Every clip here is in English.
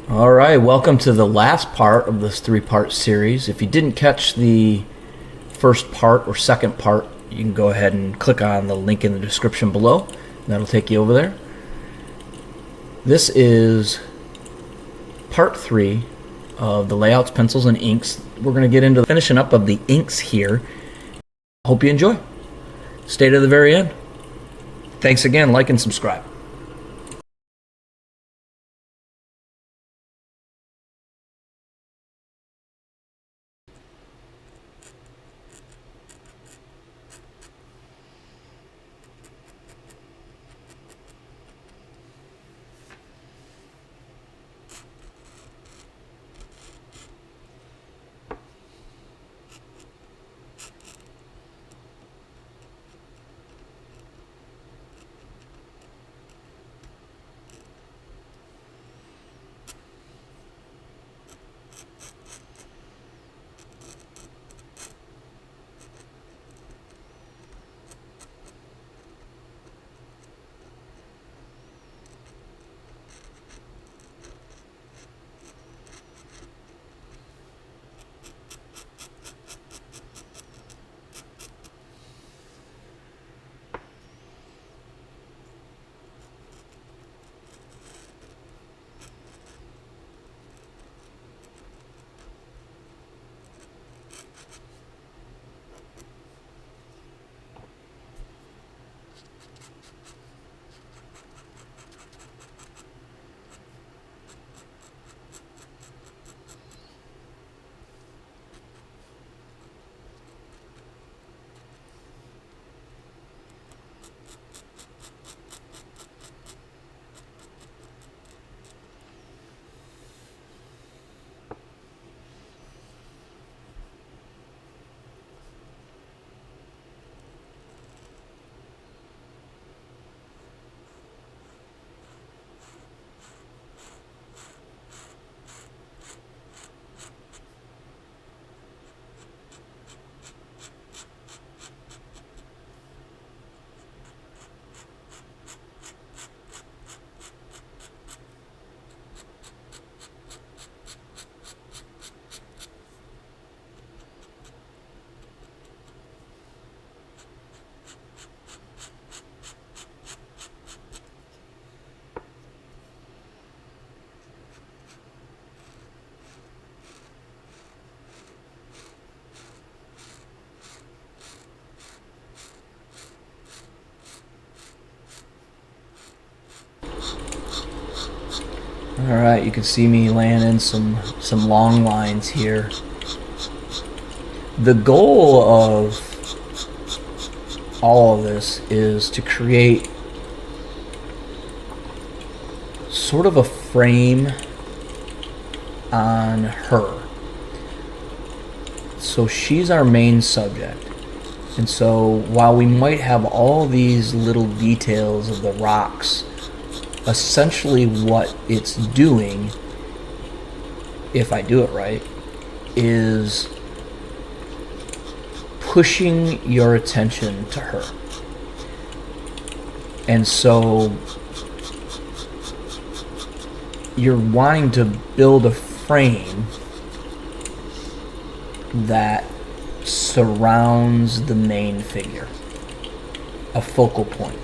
All right, welcome to the last part of this three-part series. If you didn't catch the first part or second part, you can go ahead and click on the link in the description below. That'll take you over there. This is part 3 of the layouts, pencils, and inks. We're going to get into the finishing up of the inks here. Hope you enjoy. Stay to the very end. Thanks again, like and subscribe. Alright, you can see me laying in some long lines here. The goal of all of this is to create sort of a frame on her. So she's our main subject. And so while we might have all these little details of the rocks, essentially what it's doing, if I do it right, is pushing your attention to her. And so you're wanting to build a frame that surrounds the main figure, a focal point.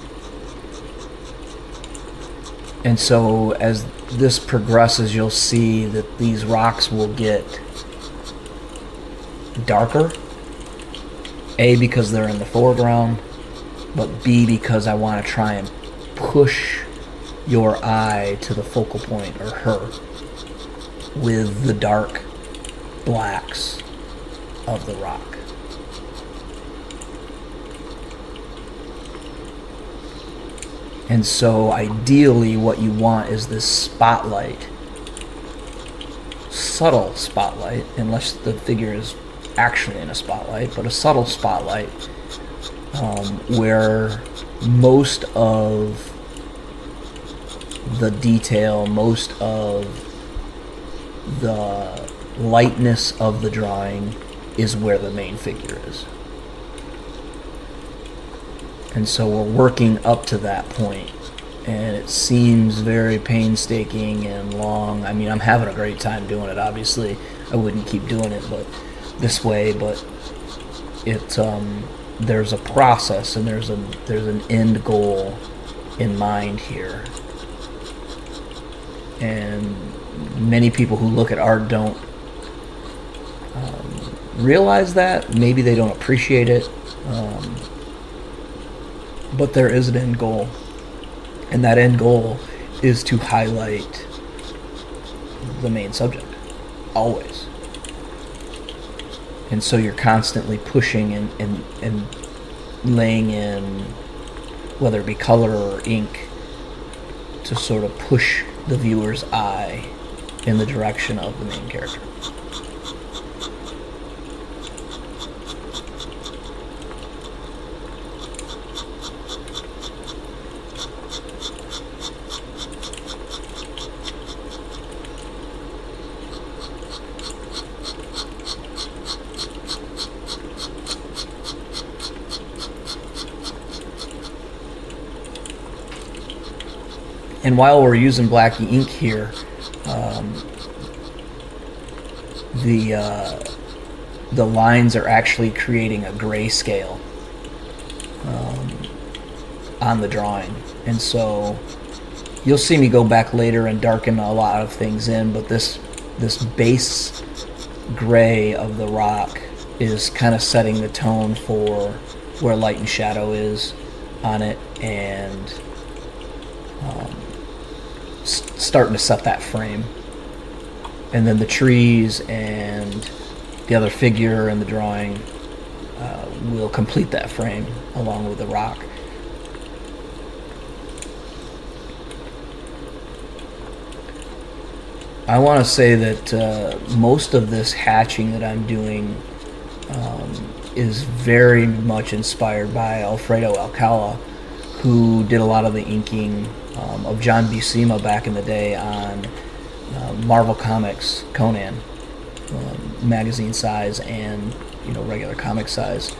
And so as this progresses, you'll see that these rocks will get darker. A, because they're in the foreground, but B, because I want to try and push your eye to the focal point, or her, with the dark blacks of the rock. And so ideally what you want is this spotlight, subtle spotlight, unless the figure is actually in a spotlight, but a subtle spotlight where most of the detail, most of the lightness of the drawing is where the main figure is. And so we're working up to that point and it seems very painstaking and long. I mean, I'm having a great time doing it. Obviously, I wouldn't keep doing it but this way, but it there's a process and there's an end goal in mind here. And many people who look at art don't realize that. Maybe they don't appreciate it, but there is an end goal, and that end goal is to highlight the main subject, always. And so you're constantly pushing and laying in, whether it be color or ink, to sort of push the viewer's eye in the direction of the main character. And while we're using black ink here, the lines are actually creating a grayscale on the drawing. And so you'll see me go back later and darken a lot of things in, but this base gray of the rock is kind of setting the tone for where light and shadow is on it, and starting to set that frame. And then the trees and the other figure in the drawing will complete that frame along with the rock. I want to say that most of this hatching that I'm doing is very much inspired by Alfredo Alcala, who did a lot of the inking of John Buscema back in the day on Marvel Comics Conan, magazine size and regular comic size.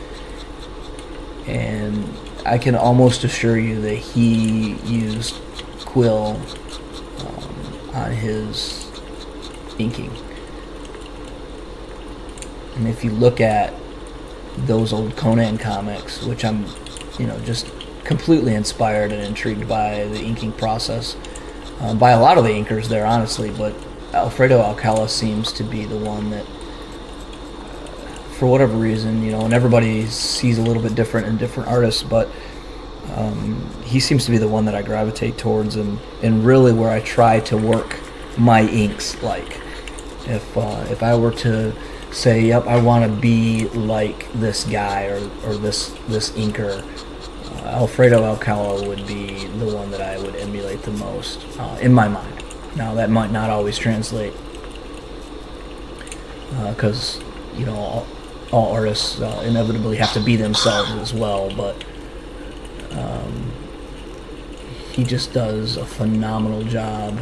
And I can almost assure you that he used quill on his inking. And if you look at those old Conan comics, which I'm just completely inspired and intrigued by the inking process, by a lot of the inkers there, honestly, but Alfredo Alcala seems to be the one that, for whatever reason, and everybody sees a little bit different in different artists, but he seems to be the one that I gravitate towards, and really where I try to work my inks like. If I were to say, yep, I want to be like this guy or this inker, Alfredo Alcala would be the one that I would emulate the most in my mind. Now that might not always translate, because all artists inevitably have to be themselves as well, but he just does a phenomenal job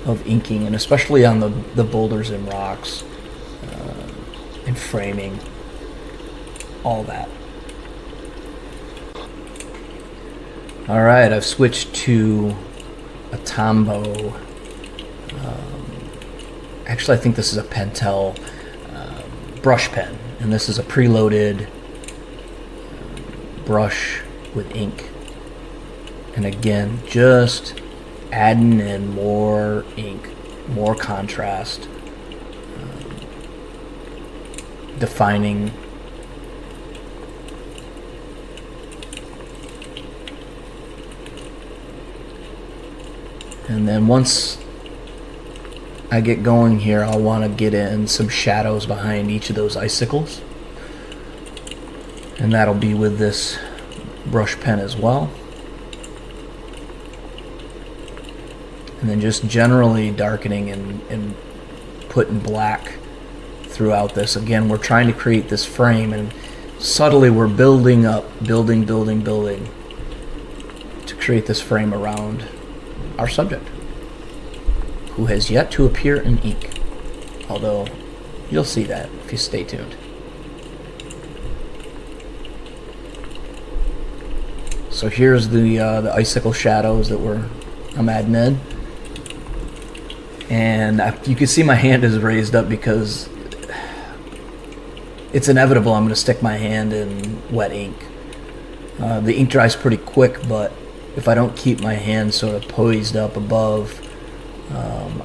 of inking, and especially on the boulders and rocks, and framing, all that. Alright, I've switched to a Tombow. Actually, I think this is a Pentel brush pen, and this is a preloaded brush with ink. And again, just adding in more ink, more contrast, defining. And then once I get going here, I'll want to get in some shadows behind each of those icicles, and that'll be with this brush pen as well. And then just generally darkening and putting black throughout this. Again, we're trying to create this frame, and subtly we're building up, building to create this frame around our subject, who has yet to appear in ink, although you'll see that if you stay tuned. So here's the icicle shadows that I'm adding in. And you can see my hand is raised up because it's inevitable I'm going to stick my hand in wet ink. The ink dries pretty quick, but if I don't keep my hand sort of poised up above,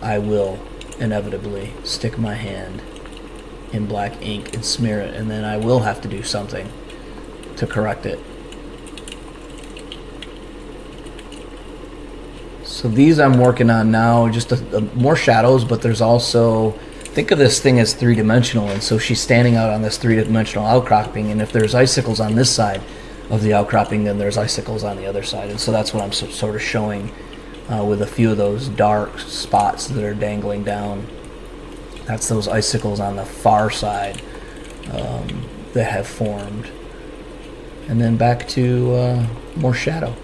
I will inevitably stick my hand in black ink and smear it, and then I will have to do something to correct it. So these I'm working on now, just more shadows, but there's also, think of this thing as three-dimensional, and so she's standing out on this three-dimensional outcropping, and if there's icicles on this side of the outcropping, then there's icicles on the other side, and so that's what I'm sort of showing with a few of those dark spots that are dangling down. That's those icicles on the far side that have formed. And then back to more shadow.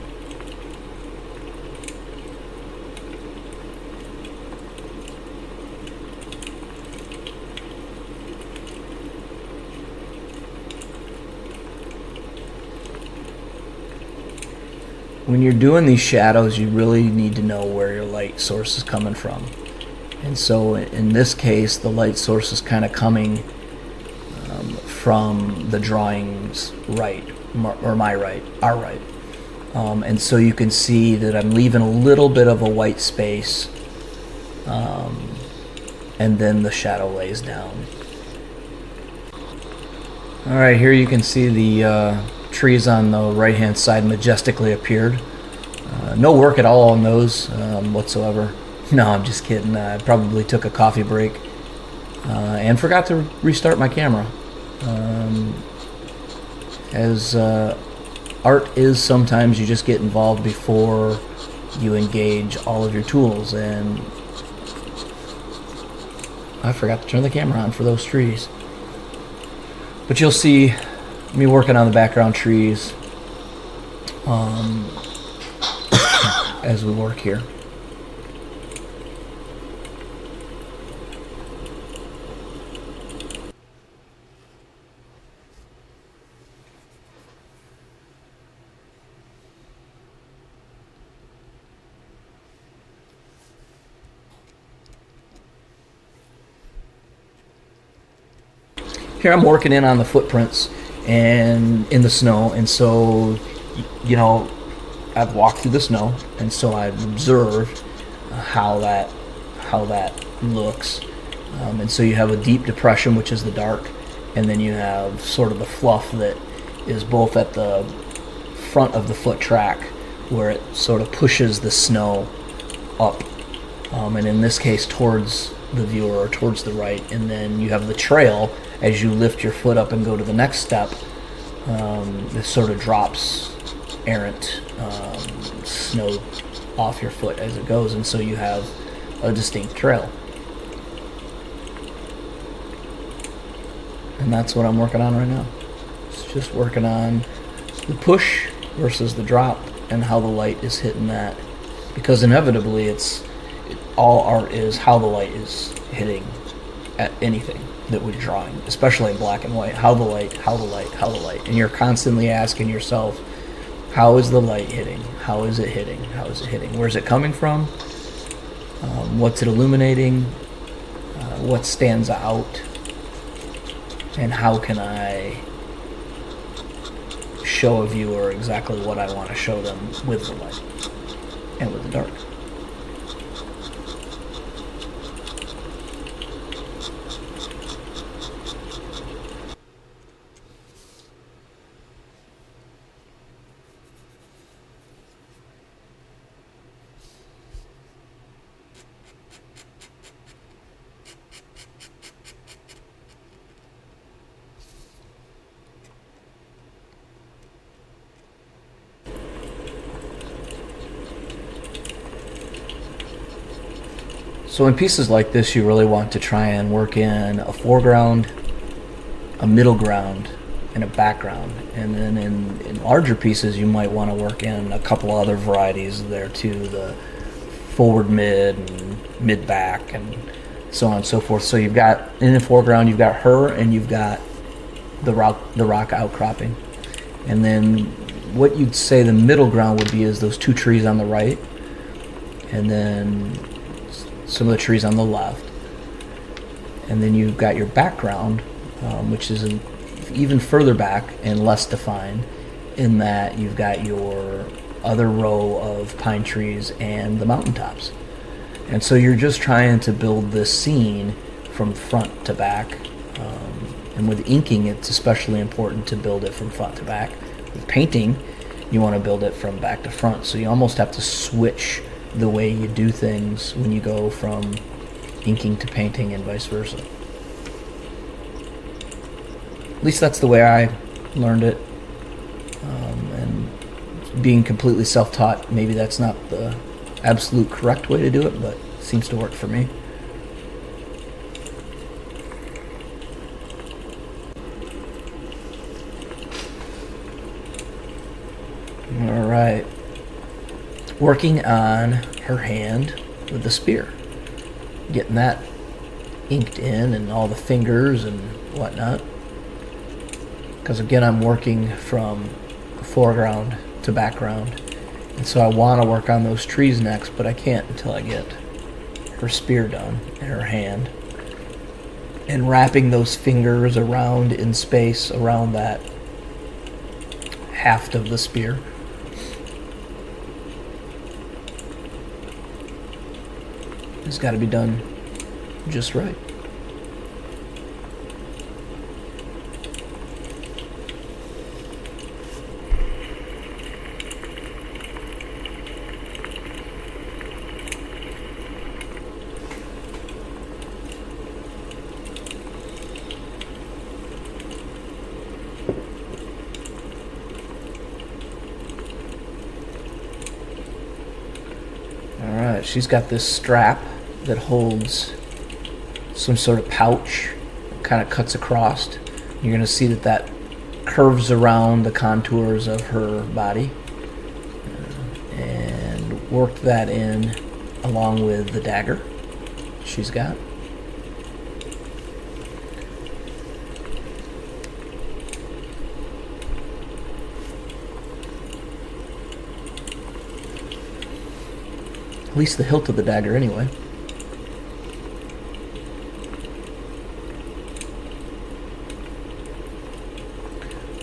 When you're doing these shadows, you really need to know where your light source is coming from. And so in this case, the light source is kind of coming from the drawing's right, or my right, our right. And so you can see that I'm leaving a little bit of a white space, and then the shadow lays down. All right, here you can see the trees on the right hand side majestically appeared. No work at all on those whatsoever. No, I'm just kidding. I probably took a coffee break and forgot to restart my camera. As art is, sometimes you just get involved before you engage all of your tools, and I forgot to turn the camera on for those trees. But you'll see me working on the background trees as we work here. Here I'm working in on the footprints and in the snow, and so, you know, I've walked through the snow, and so I've observed how that looks, and so you have a deep depression, which is the dark, and then you have sort of the fluff that is both at the front of the foot track, where it sort of pushes the snow up, and in this case towards the viewer or towards the right, and then you have the trail as you lift your foot up and go to the next step. This sort of drops errant snow off your foot as it goes, and so you have a distinct trail. And that's what I'm working on right now. It's just working on the push versus the drop and how the light is hitting that, because inevitably all art is how the light is hitting at anything that we're drawing, especially in black and white. How the light, and you're constantly asking yourself, how is the light hitting? How is it hitting? How is it hitting? Where's it coming from? What's it illuminating? What stands out? And how can I show a viewer exactly what I want to show them with the light and with the dark? So in pieces like this, you really want to try and work in a foreground, a middle ground, and a background. And then in larger pieces, you might want to work in a couple other varieties there too, the forward mid and mid back and so on and so forth. So you've got, in the foreground, you've got her and you've got the rock outcropping. And then what you'd say the middle ground would be is those two trees on the right, and then some of the trees on the left. And then you've got your background, which is even further back and less defined, in that you've got your other row of pine trees and the mountaintops. And so you're just trying to build this scene from front to back. And with inking, it's especially important to build it from front to back. With painting, you want to build it from back to front. So you almost have to switch the way you do things when you go from inking to painting and vice versa. At least that's the way I learned it. And being completely self-taught, maybe that's not the absolute correct way to do it, but it seems to work for me. All right. Working on her hand with the spear. Getting that inked in and all the fingers and whatnot. Because again, I'm working from foreground to background. And so I want to work on those trees next, but I can't until I get her spear done and her hand. And wrapping those fingers around in space around that haft of the spear. It's got to be done just right. All right, she's got this strap that holds some sort of pouch, kind of cuts across. You're going to see that that curves around the contours of her body, and work that in along with the dagger she's got. At least the hilt of the dagger anyway.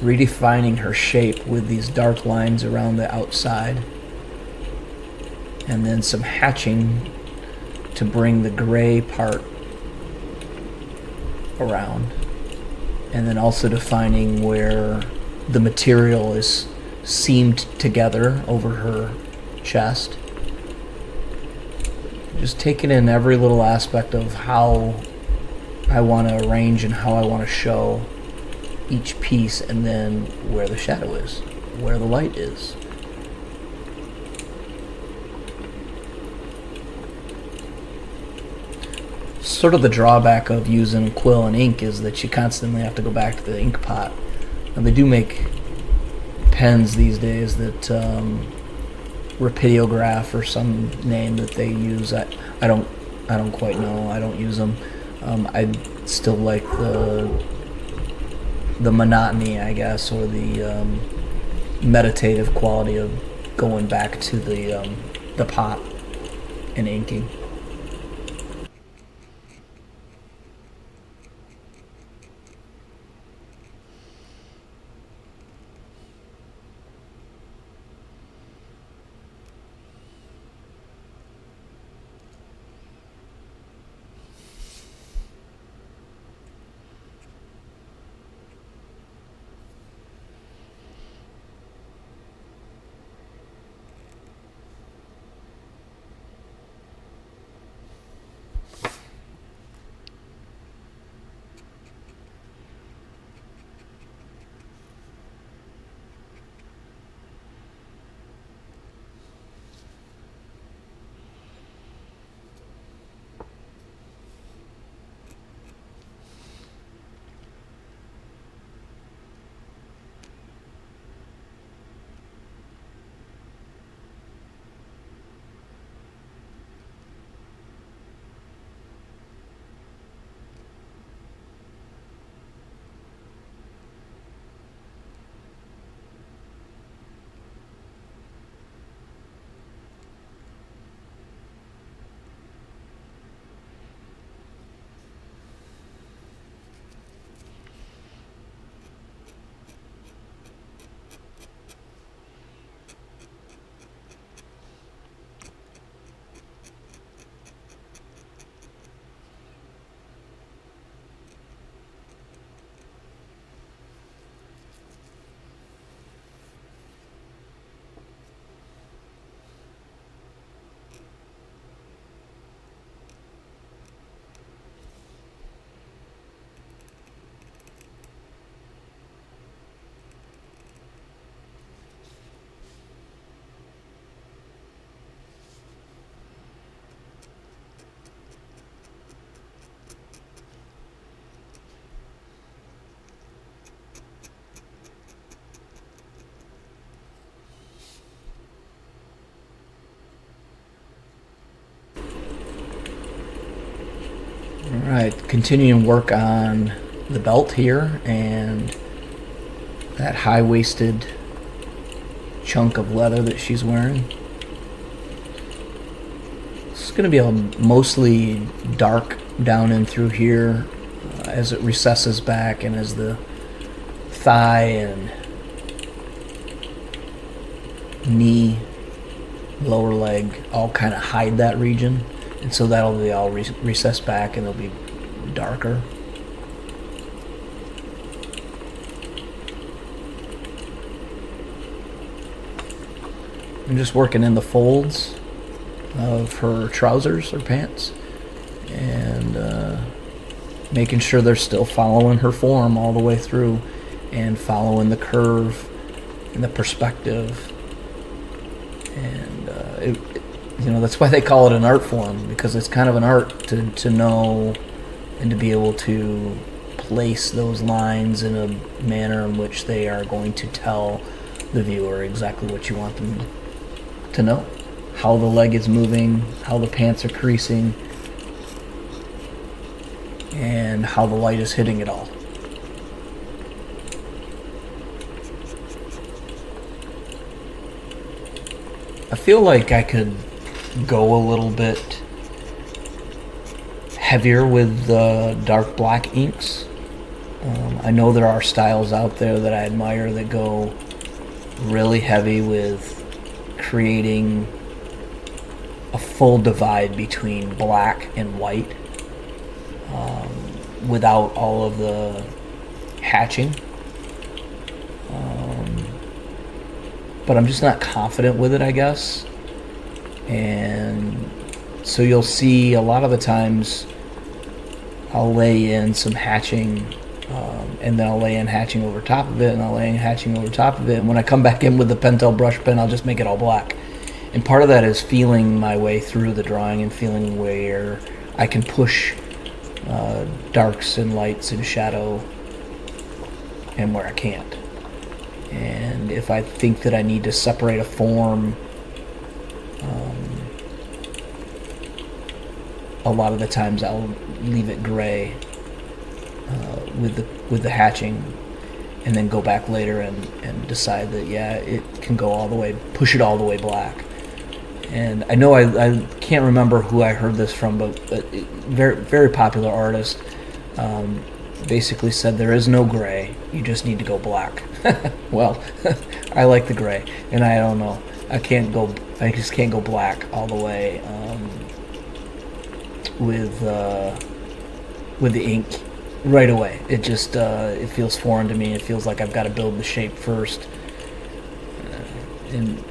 Redefining her shape with these dark lines around the outside, and then some hatching to bring the gray part around, and then also defining where the material is seamed together over her chest. Just taking in every little aspect of how I want to arrange and how I want to show each piece, and then where the shadow is, where the light is. Sort of the drawback of using quill and ink is that you constantly have to go back to the ink pot. Now, they do make pens these days that Rapidograph or some name that they use. I don't quite know. I don't use them. I still like the monotony, I guess, or the meditative quality of going back to the pot and inking. Alright, continuing work on the belt here and that high-waisted chunk of leather that she's wearing. It's going to be mostly dark down and through here as it recesses back, and as the thigh and knee, lower leg all kind of hide that region, and so that'll be all recessed back and it'll be darker. I'm just working in the folds of her trousers or pants and making sure they're still following her form all the way through and following the curve and the perspective. And that's why they call it an art form, because it's kind of an art to know and to be able to place those lines in a manner in which they are going to tell the viewer exactly what you want them to know. How the leg is moving, how the pants are creasing, and how the light is hitting it all. I feel like I could go a little bit heavier with the dark black inks. I know there are styles out there that I admire that go really heavy with creating a full divide between black and white without all of the hatching. But I'm just not confident with it, I guess. And so you'll see a lot of the times I'll lay in some hatching, and then I'll lay in hatching over top of it, and I'll lay in hatching over top of it. And when I come back in with the Pentel Brush Pen, I'll just make it all black. And part of that is feeling my way through the drawing and feeling where I can push darks and lights and shadow and where I can't. And if I think that I need to separate a form, a lot of the times I'll leave it gray with the hatching, and then go back later and decide that it can go all the way, push it all the way black. And I know I can't remember who I heard this from, but very, very popular artist basically said there is no gray, you just need to go black. Well, I like the gray, and I don't know, I just can't go black all the way with the ink right away. It just it feels foreign to me. It feels like I've got to build the shape first, and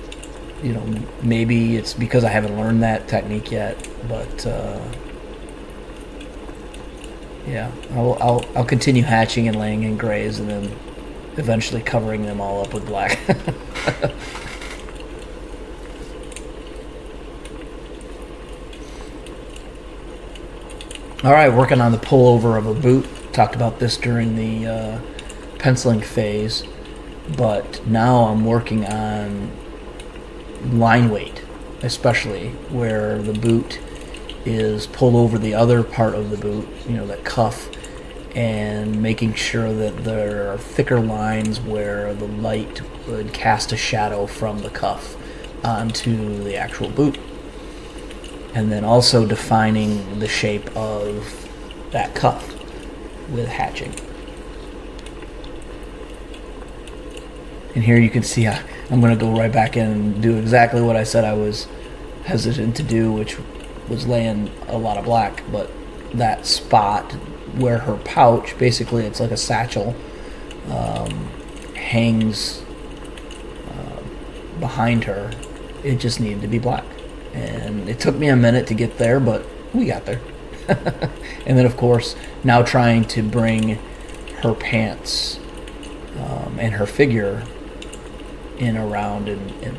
maybe it's because I haven't learned that technique yet, but I'll continue hatching and laying in grays, and then eventually covering them all up with black. Alright, working on the pullover of a boot. Talked about this during the penciling phase, but now I'm working on line weight, especially where the boot is pulled over the other part of the boot, that cuff, and making sure that there are thicker lines where the light would cast a shadow from the cuff onto the actual boot. And then also defining the shape of that cuff with hatching. And here you can see I'm going to go right back in and do exactly what I said I was hesitant to do, which was laying a lot of black. But that spot where her pouch, basically it's like a satchel, hangs behind her, it just needed to be black. And it took me a minute to get there, but we got there. And then, of course, now trying to bring her pants and her figure in around, and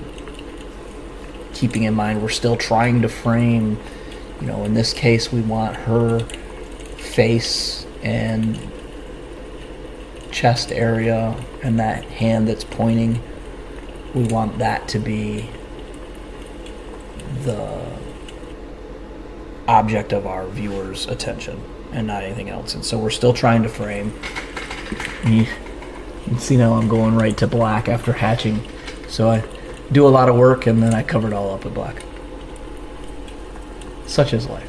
keeping in mind we're still trying to frame, in this case we want her face and chest area and that hand that's pointing, we want that to be the object of our viewers' attention. and not anything else. And so we're still trying to frame. You can see now I'm going right to black after hatching. So I do a lot of work and then I cover it all up with black. Such is life.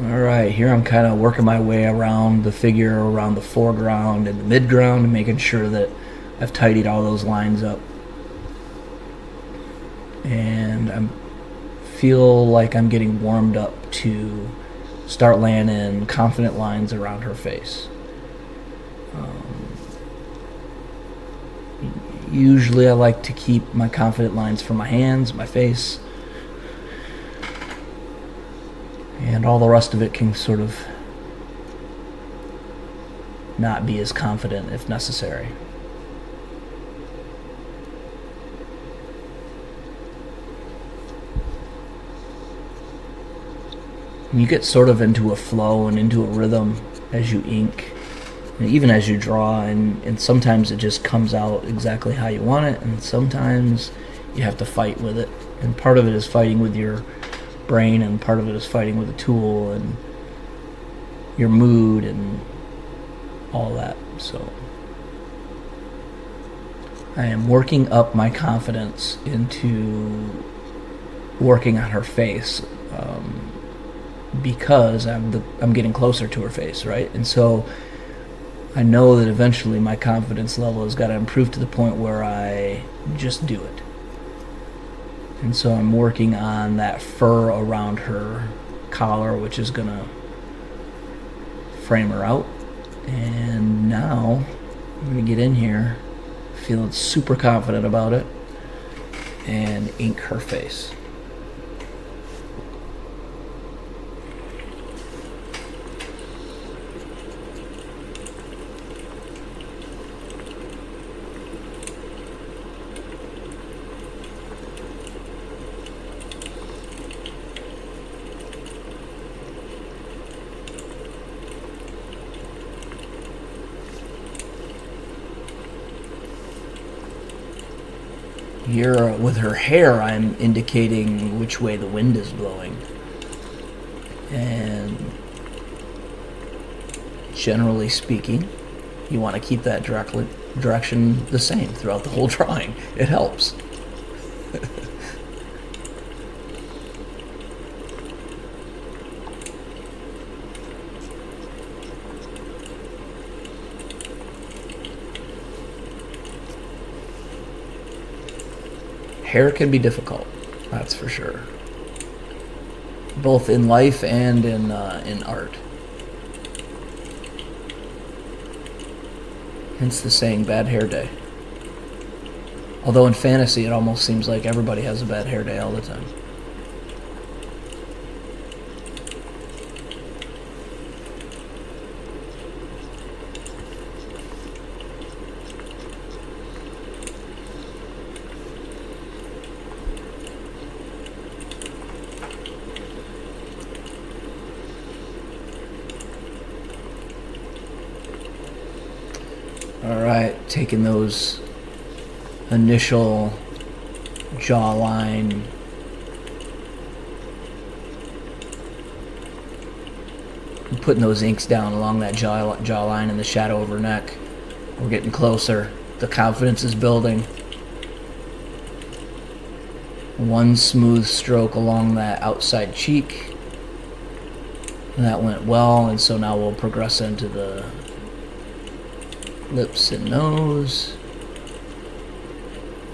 Alright, here I'm kind of working my way around the figure, around the foreground and the midground, and making sure that I've tidied all those lines up. And I feel like I'm getting warmed up to start laying in confident lines around her face. Usually I like to keep my confident lines for my hands, my face, and all the rest of it can sort of not be as confident if necessary. You get sort of into a flow and into a rhythm as you ink, and even as you draw, and sometimes it just comes out exactly how you want it, and sometimes you have to fight with it. And part of it is fighting with your brain, and part of it is fighting with a tool and your mood and all that. So I am working up my confidence into working on her face, because I'm getting closer to her face, right? And so I know that eventually my confidence level has got to improve to the point where I just do it. And so I'm working on that fur around her collar, which is going to frame her out. And now I'm going to get in here, feeling super confident about it, and ink her face. Here, with her hair, I'm indicating which way the wind is blowing. And generally speaking, you want to keep that direction the same throughout the whole drawing. It helps. Hair can be difficult, that's for sure. Both in life and in art. Hence the saying, bad hair day. Although in fantasy it almost seems like everybody has a bad hair day all the time. Alright, taking those initial jawline and putting those inks down along that jawline and the shadow of her neck. We're getting closer. The confidence is building. One smooth stroke along that outside cheek. And that went well, and so now we'll progress into the lips and nose.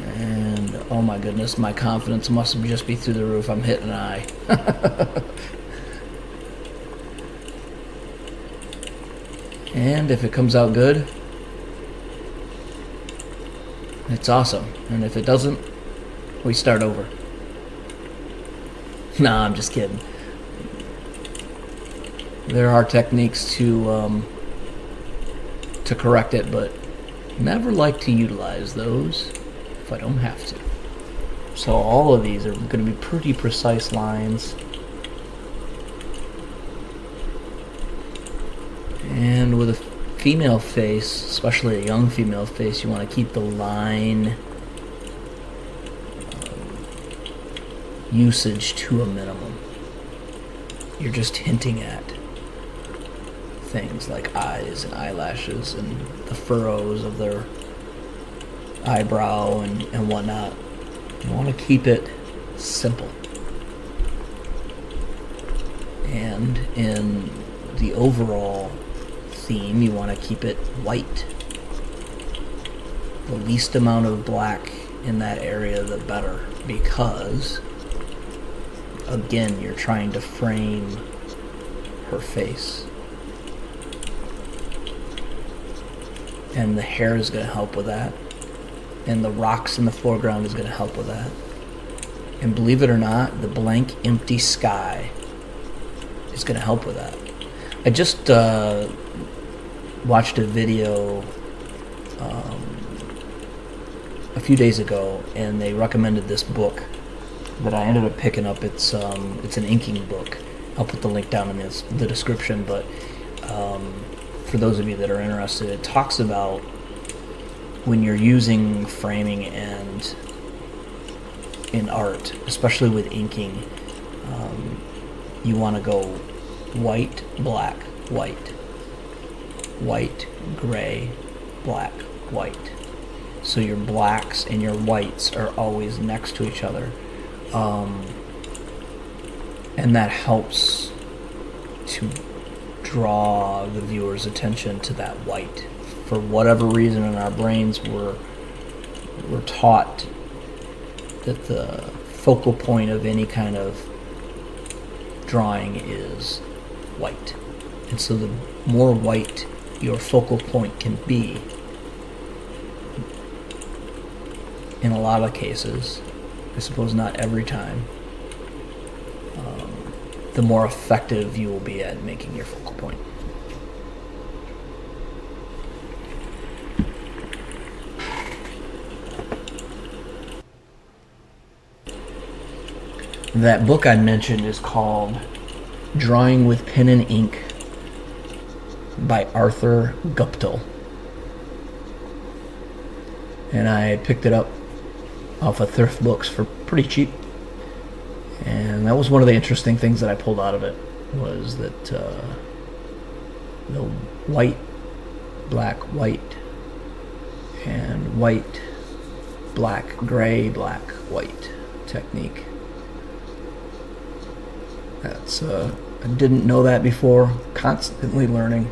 And oh my goodness, my confidence must just be through the roof. I'm hitting an eye. And if it comes out good, it's awesome. And if it doesn't, we start over. Nah, I'm just kidding. There are techniques to correct it, but never like to utilize those if I don't have to. So all of these are going to be pretty precise lines. And with a female face, especially a young female face, you want to keep the line usage to a minimum. You're just hinting at things like eyes and eyelashes and the furrows of their eyebrow and whatnot. You want to keep it simple. And in the overall theme, you want to keep it white. The least amount of black in that area, the better, because again, you're trying to frame her face. And the hair is going to help with that. And the rocks in the foreground is going to help with that. And believe it or not, the blank, empty sky is going to help with that. I just watched a video a few days ago, and they recommended this book that I ended up picking up. It's an inking book. I'll put the link down in the description, but for those of you that are interested, it talks about when you're using framing and in art, especially with inking, you want to go white, black, white, white, gray, black, white. So your blacks and your whites are always next to each other. And that helps to draw the viewer's attention to that white. For whatever reason in our brains, we're taught that the focal point of any kind of drawing is white. And so the more white your focal point can be, in a lot of cases, I suppose not every time, the more effective you will be at making your focal point. That book I mentioned is called Drawing with Pen and Ink by Arthur Guptil. And I picked it up off of thrift books for pretty cheap. And that was one of the interesting things that I pulled out of it, was that the white, black, white, and white, black, gray, black, white technique. That's I didn't know that before. Constantly learning.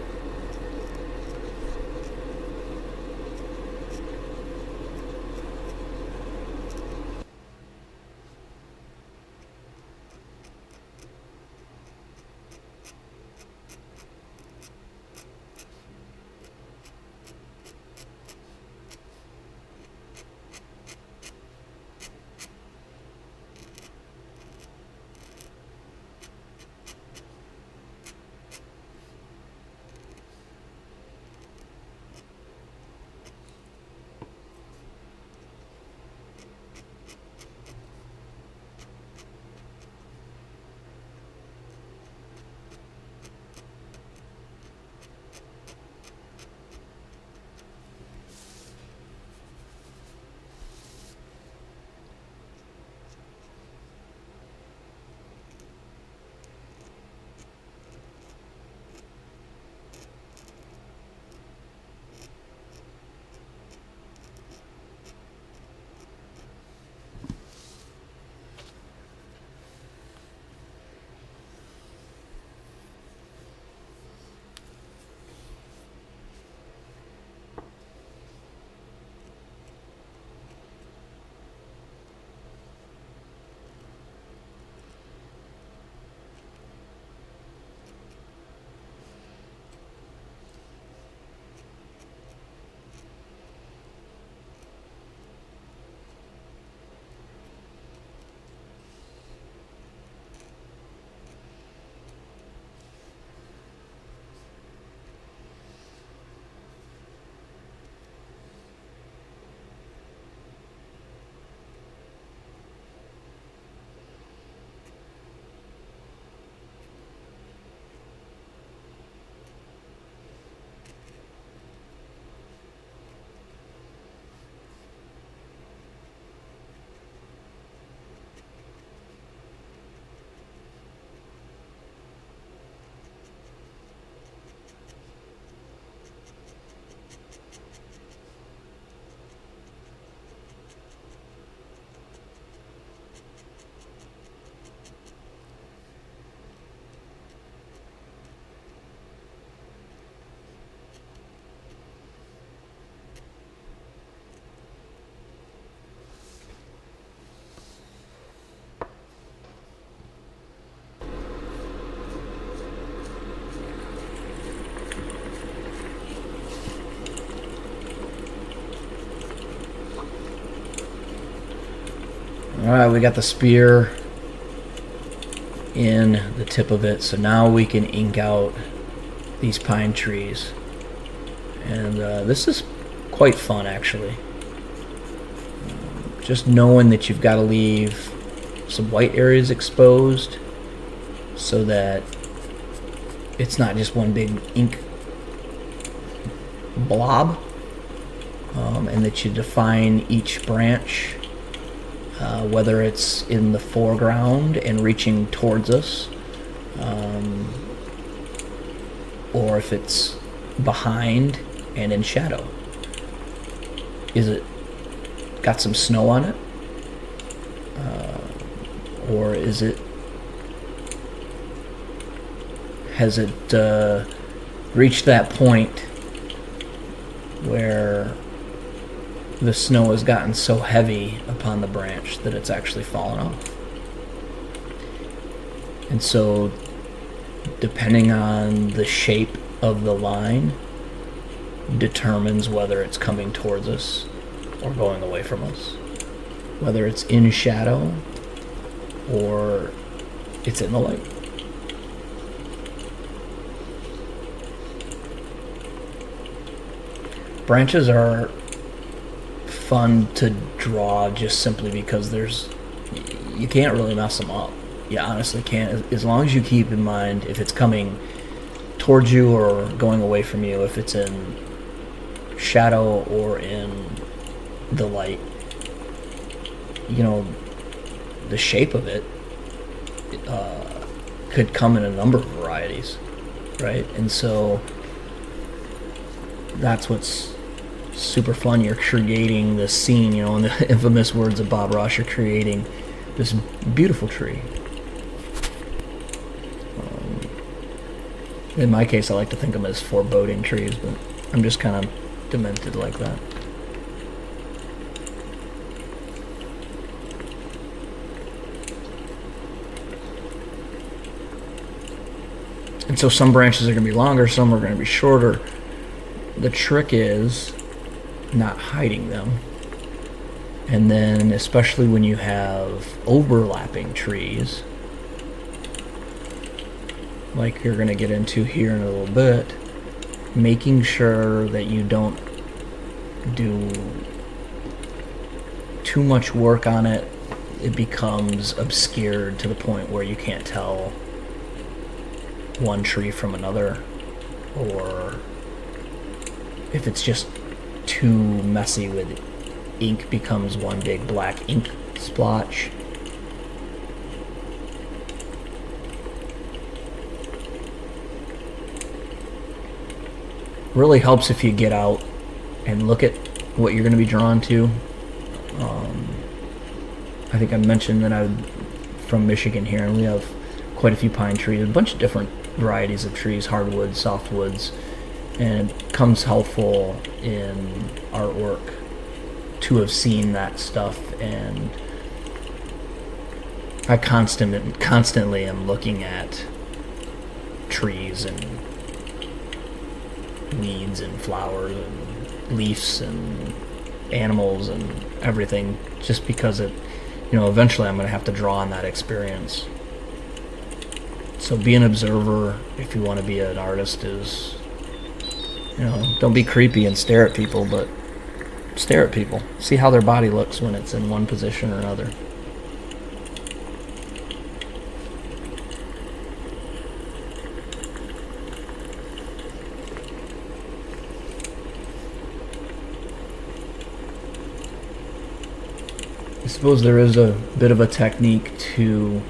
Alright, we got the spear in the tip of it, so now we can ink out these pine trees. And this is quite fun, actually. Just knowing that you've got to leave some white areas exposed so that it's not just one big ink blob, and that you define each branch, whether it's in the foreground and reaching towards us, or if it's behind and in shadow. Is it got some snow on it? Or is it, has it reached that point where the snow has gotten so heavy upon the branch that it's actually fallen off? And so, depending on the shape of the line, determines whether it's coming towards us or going away from us, whether it's in shadow or it's in the light. Branches are fun to draw just simply because you can't really mess them up. You honestly can't, as long as you keep in mind if it's coming towards you or going away from you, if it's in shadow or in the light. the shape of it could come in a number of varieties, right? And so that's what's super fun. You're creating this scene, in the infamous words of Bob Ross, you're creating this beautiful tree. In my case, I like to think of them as foreboding trees, but I'm just kind of demented like that. And so some branches are going to be longer, some are going to be shorter. The trick is not hiding them. And then, especially when you have overlapping trees, like you're going to get into here in a little bit, making sure that you don't do too much work on it. It becomes obscured to the point where you can't tell one tree from another, or if it's just too messy with ink, becomes one big black ink splotch. Really helps if you get out and look at what you're going to be drawn to. I think I mentioned that I'm from Michigan here, and we have quite a few pine trees, a bunch of different varieties of trees, hardwoods, softwoods, and it comes helpful in artwork to have seen that stuff. And I constantly am looking at trees and weeds and flowers and leaves and animals and everything, just because eventually I'm going to have to draw on that experience. So be an observer if you want to be an artist. Is don't be creepy and stare at people, but stare at people. See how their body looks when it's in one position or another. I suppose there is a bit of a technique to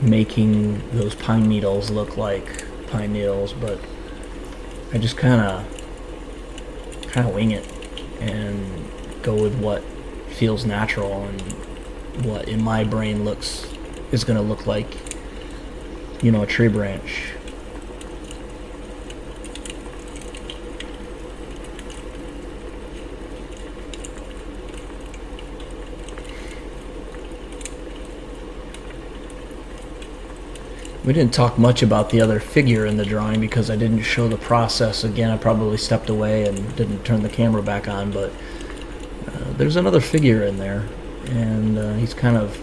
making those pine needles look like pine needles, but I just kind of wing it and go with what feels natural and what in my brain is going to look like a tree branch. We didn't talk much about the other figure in the drawing because I didn't show the process. Again, I probably stepped away and didn't turn the camera back on, but there's another figure in there, and he's kind of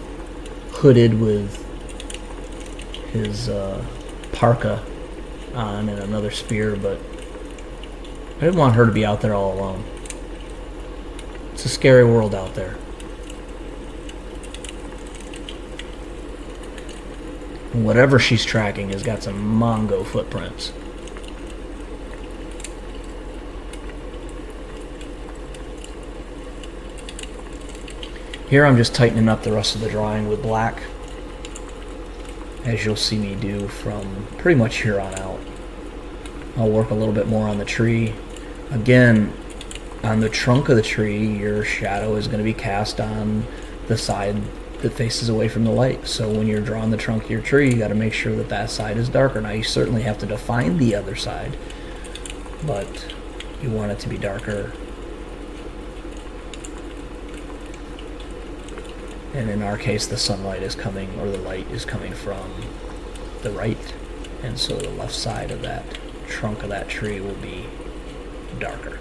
hooded with his parka on and another spear, but I didn't want her to be out there all alone. It's a scary world out there. Whatever she's tracking has got some Mongo footprints. Here I'm just tightening up the rest of the drawing with black, as you'll see me do from pretty much here on out. I'll work a little bit more on the tree. Again, on the trunk of the tree, your shadow is going to be cast on the side that faces away from the light. So when you're drawing the trunk of your tree, you got to make sure that that side is darker. Now you certainly have to define the other side, but you want it to be darker. And in our case, the sunlight is coming, or the light is coming from the right, and so the left side of that trunk of that tree will be darker.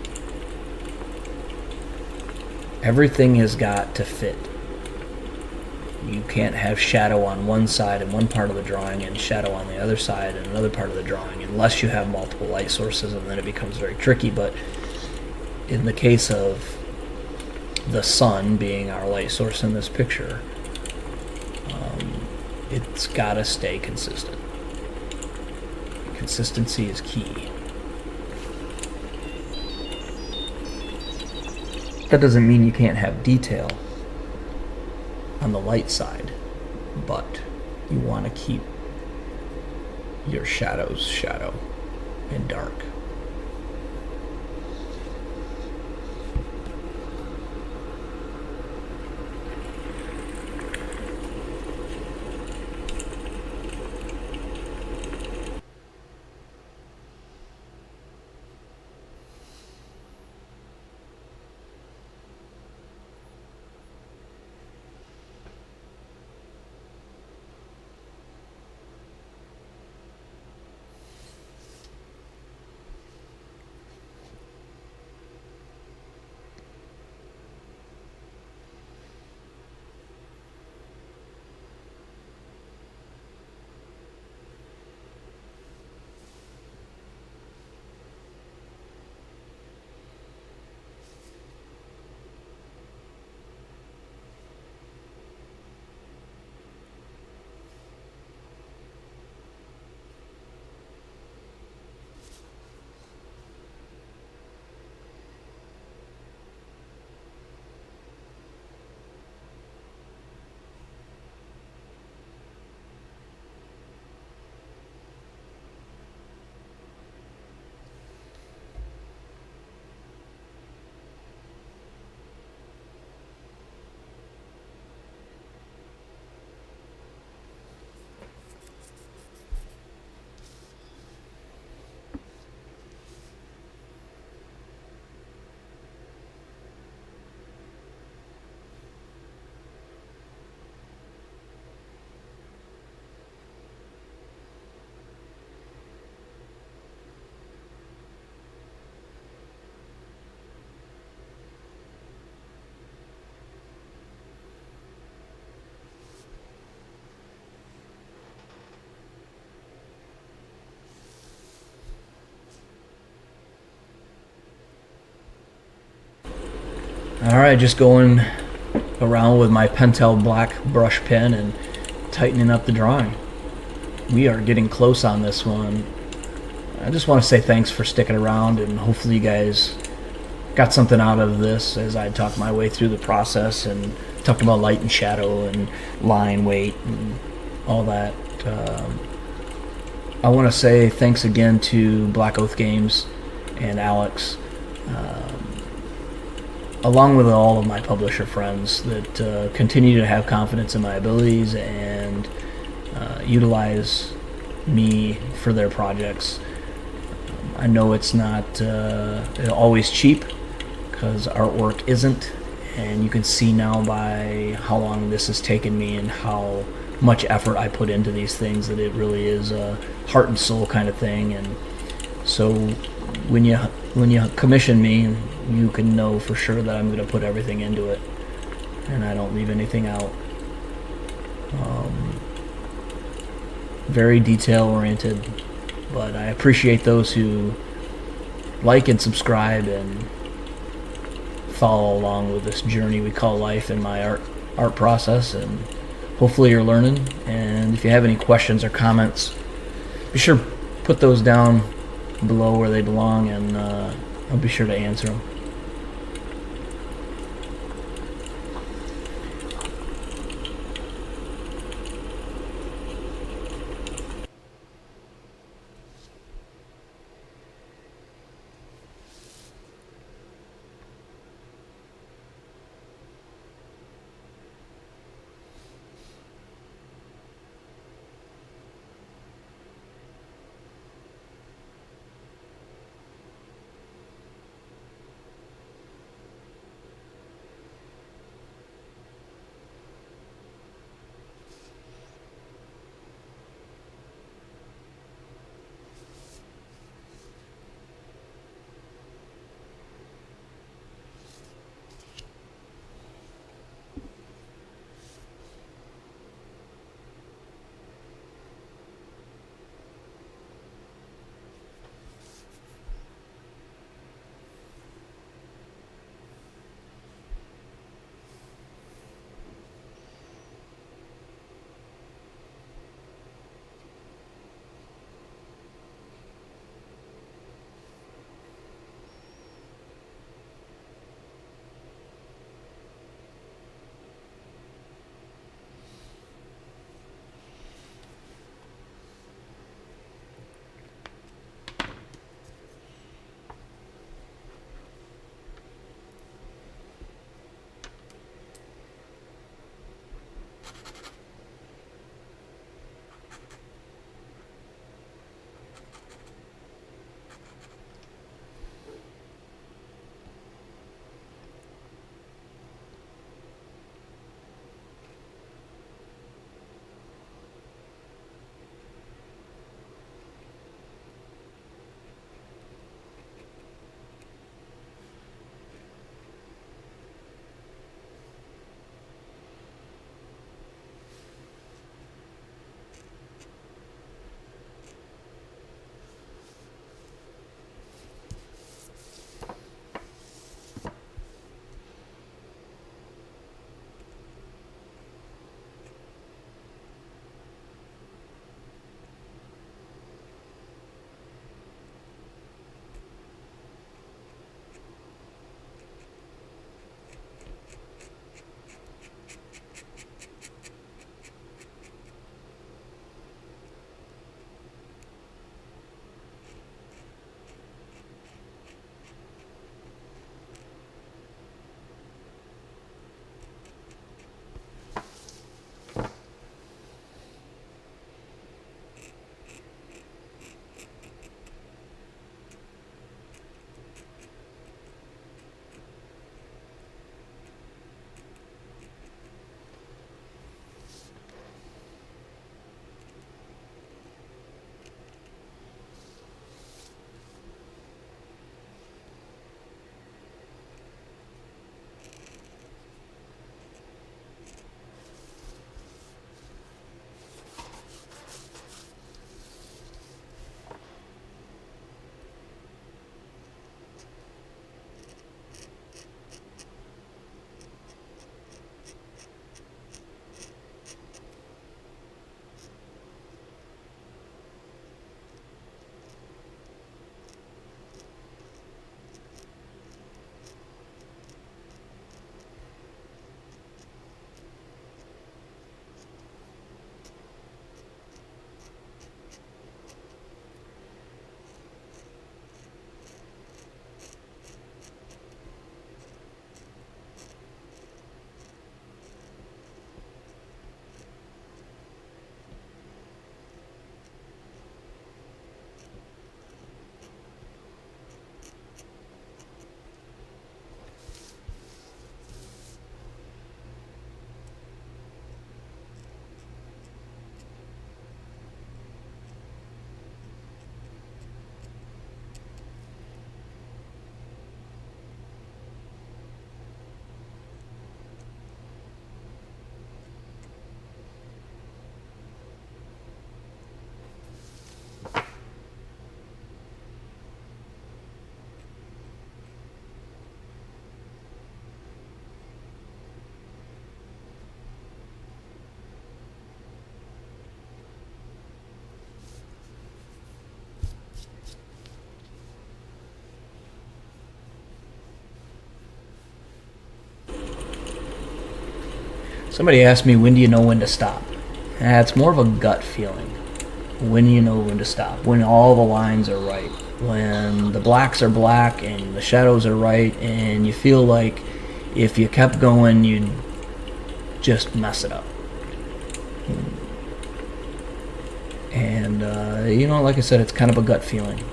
Everything has got to fit. You can't have shadow on one side in one part of the drawing and shadow on the other side in another part of the drawing, unless you have multiple light sources, and then it becomes very tricky. But in the case of the sun being our light source in this picture, it's got to stay consistent. Consistency is key. That doesn't mean you can't have detail on the light side, but you want to keep your shadows shadow and dark. Alright, just going around with my Pentel Black Brush Pen and tightening up the drawing. We are getting close on this one. I just want to say thanks for sticking around, and hopefully you guys got something out of this as I talked my way through the process and talked about light and shadow and line weight and all that. I want to say thanks again to Black Oath Games and Alex, along with all of my publisher friends that continue to have confidence in my abilities and utilize me for their projects. I know it's not always cheap, because artwork isn't, and you can see now by how long this has taken me and how much effort I put into these things that it really is a heart and soul kind of thing. And so when you commission me, you can know for sure that I'm going to put everything into it and I don't leave anything out. Very detail oriented, but I appreciate those who like and subscribe and follow along with this journey we call life in my art process, and hopefully you're learning. And if you have any questions or comments, be sure to put those down below where they belong, and I'll be sure to answer them. Somebody asked me, when do you know when to stop? It's more of a gut feeling. When you know when to stop. When all the lines are right. When the blacks are black and the shadows are right, and you feel like if you kept going, you'd just mess it up. And, you know, like I said, it's kind of a gut feeling.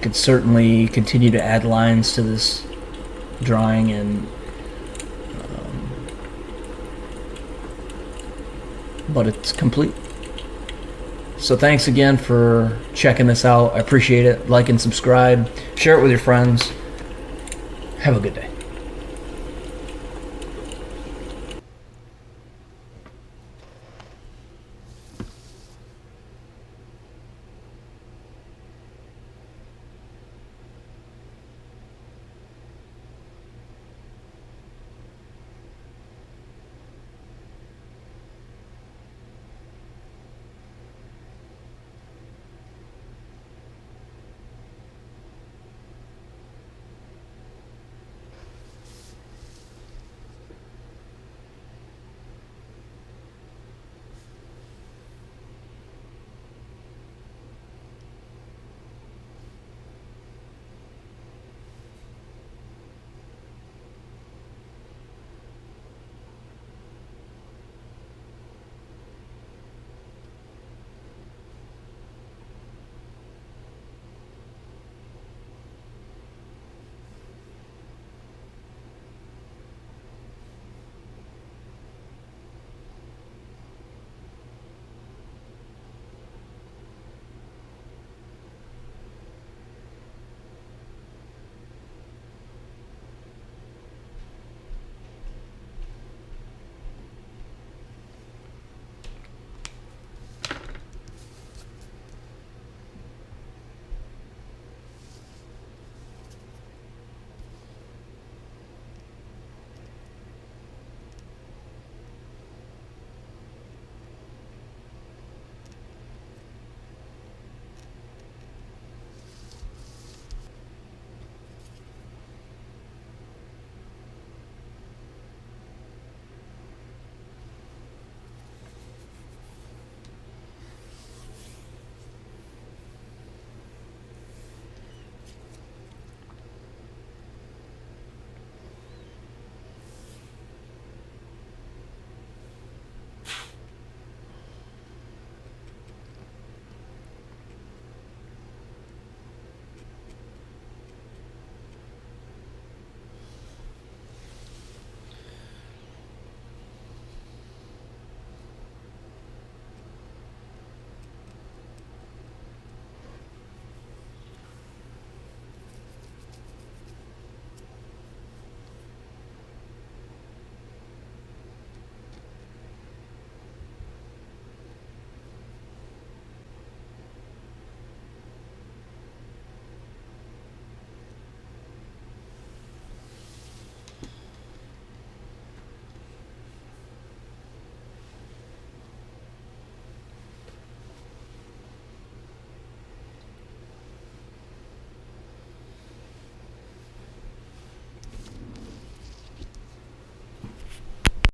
Could certainly continue to add lines to this drawing, and but it's complete. So thanks again for checking this out. I appreciate it. Like and subscribe. Share it with your friends. Have a good day.